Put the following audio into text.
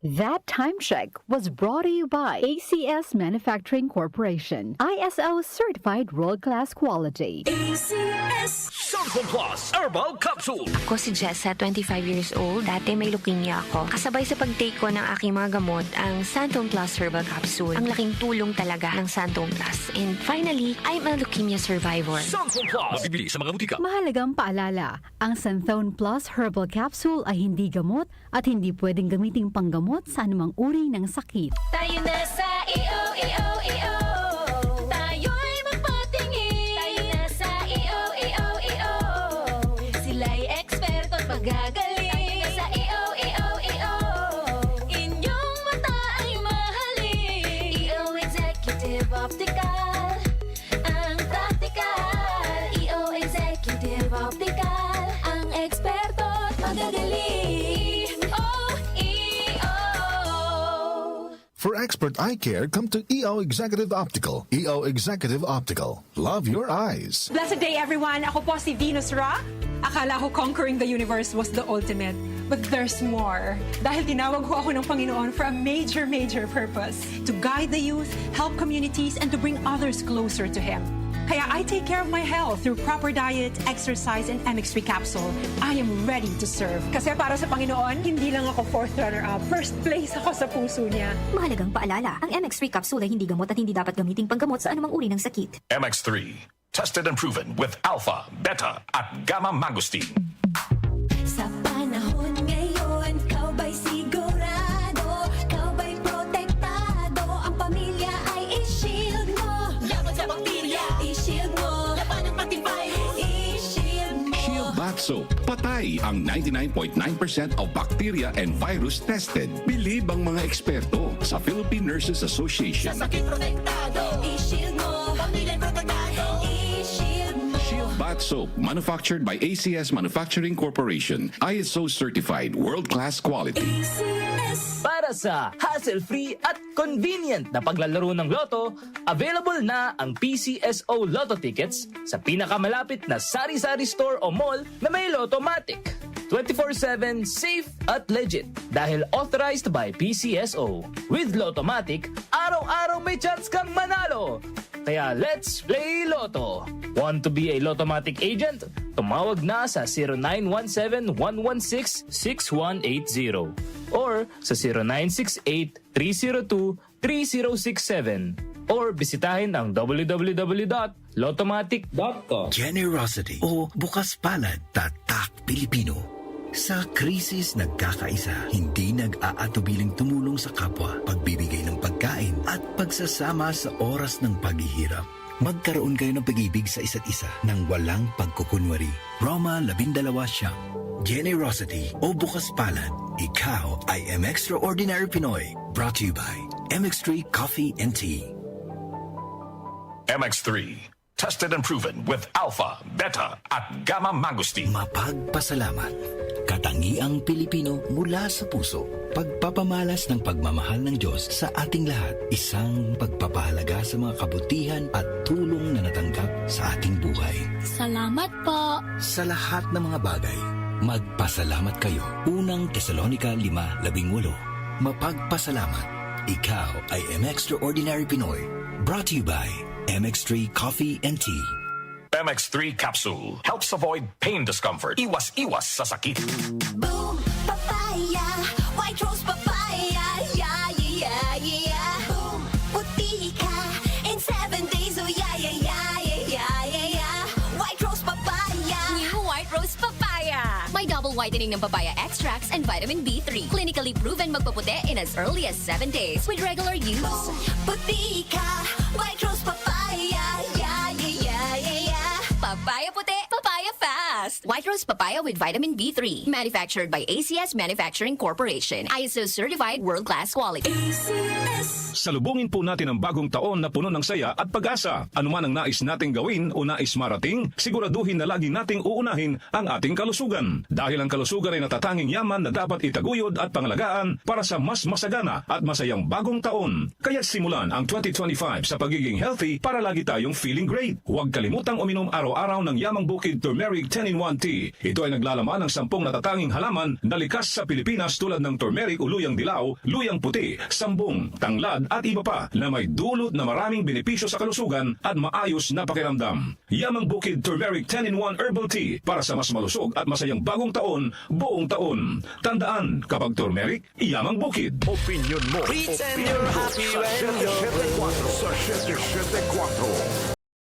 That time check was brought to you by ACS Manufacturing Corporation, ISO certified world-class quality. ACS Santon Plus Herbal Capsule. Ako si Jessa, 25 years old. Dati may leukemia ako. Kasabay sa pag-take ko ng aking mga gamot, ang Santon Plus Herbal Capsule. Ang laking tulong talaga ng Santon Plus. And finally, I'm a leukemia survivor. Santon Plus. Mabibili sa mga butika. Mahalagang paalala, ang Santhone Plus Herbal Capsule ay hindi gamot at hindi pwedeng gamiting panggamot sa anumang uri ng sakit. Tayo na sa EO. Tayo'y magpatingin. Tayo na sa EO. Sila'y eksperto at magagaling. Tayo na sa EO. Inyong mata ay mahalin. EO Executive Optical. Ang practical. EO Executive Optical. Ang eksperto at magagaling. For expert eye care, come to EO Executive Optical. EO Executive Optical. Love your eyes. Blessed day, everyone. Ako po si Venus Ra. Akala ko conquering the universe was the ultimate. But there's more. Dahil tinawag ho ako ng Panginoon for a major purpose. To guide the youth, help communities, and to bring others closer to Him. Kaya I take care of my health through proper diet, exercise, and MX3 capsule. I am ready to serve. Kasi para sa Panginoon, hindi lang ako fourth runner-up. First place ako sa puso niya. Mahalagang paalala, ang MX3 capsule ay hindi gamot at hindi dapat gamiting panggamot sa anumang uri ng sakit. MX3. Tested and proven with alpha, beta, at gamma mangosteen. Sa panahon ngayon, kau ba'y sigurado? Kau ba'y protektado? Ang pamilya ay i-shield mo. Laban sa bakterya, i-shield mo. Laban ng pati virus, i-shield mo. Shield Bath Soap. Patay ang 99.9% of bacteria and virus tested. Bilib ang mga eksperto sa Philippine Nurses Association. Sa sakit protektado, i-shield mo. Pamilya protektado, i-shield mo. Shield Bath Soap, manufactured by ACS Manufacturing Corporation. ISO certified world-class quality. ACS. Para sa hassle-free at convenient na paglalaro ng loto, available na ang PCSO Lotto tickets sa pinakamalapit na sari-sari store o mall na may Lottomatic. 24/7 safe at legit dahil authorized by PCSO. With Lottomatic, araw-araw may chance kang manalo. Kaya let's play Lotto. Want to be a Lottomatic agent? Tumawag na sa 0917-116-6180 or sa 0968-302-3067 or bisitahin ang www.lottomatic.com. Generosity o bukas palad, tatak Pilipino. Sa krisis nagkakaisa, hindi nag-aatubiling tumulong sa kapwa, pagbibigay ng pagkain at pagsasama sa oras ng paghihirap. Magkaroon kayo ng pag-ibig sa isa't isa nang walang pagkukunwari. Roma 12 siyam. Generosity o bukas palad, ikaw ay Extraordinary Pinoy. Brought to you by MX3 Coffee and Tea. MX3. Tested and proven with alpha, beta, at gamma mangosteen. Mapagpasalamat. Katangiang Pilipino mula sa puso. Pagpapamalas ng pagmamahal ng Diyos sa ating lahat. Isang pagpapahalaga sa mga kabutihan at tulong na natanggap sa ating buhay. Salamat po. Sa lahat ng mga bagay, magpasalamat kayo. Unang Tesalonica 5:18. Mapagpasalamat. Ikaw ay Extraordinary Pinoy. Brought to you by MX3 Coffee and Tea. MX3 capsule helps avoid pain discomfort. Iwas sa sakit. Boom, papaya. White rose papaya. Yeah. Boom, puti ka. In 7 days, oh yeah. White rose papaya. New White Rose Papaya. May double whitening ng papaya extracts and vitamin B3. Clinically proven magpaputi in as early as 7 days with regular use. Boom, puti ka. White rose papaya. Yeah. Papaya puti, papaya fast. White Rose Papaya with vitamin B3. Manufactured by ACS Manufacturing Corporation. ISO certified world-class quality. ACS. Salubungin po natin ang bagong taon na puno ng saya at pag-asa. Ano man ang nais nating gawin o nais marating, siguraduhin na lagi nating uunahin ang ating kalusugan. Dahil ang kalusugan ay natatanging yaman na dapat itaguyod at pangalagaan para sa mas masagana at masayang bagong taon. Kaya simulan ang 2025 sa pagiging healthy para lagi tayong feeling great. Huwag kalimutang uminom araw-araw ng Yamang Bukid Turmeric 10-in-1 10-in-1 Tea. Ito ay naglalaman ng 10 natatanging halaman na likas sa Pilipinas tulad ng turmeric o luyang dilaw, luyang puti, sambong, tanglad at iba pa na may dulot na maraming benepisyo sa kalusugan at maayos na pakiramdam. Yamang Bukid Turmeric 10-in-1 Herbal Tea para sa mas malusog at masayang bagong taon, buong taon. Tandaan, kapag turmeric, Yamang Bukid. Opinion mo. Pretend you're happy when you're blue. Sa 774.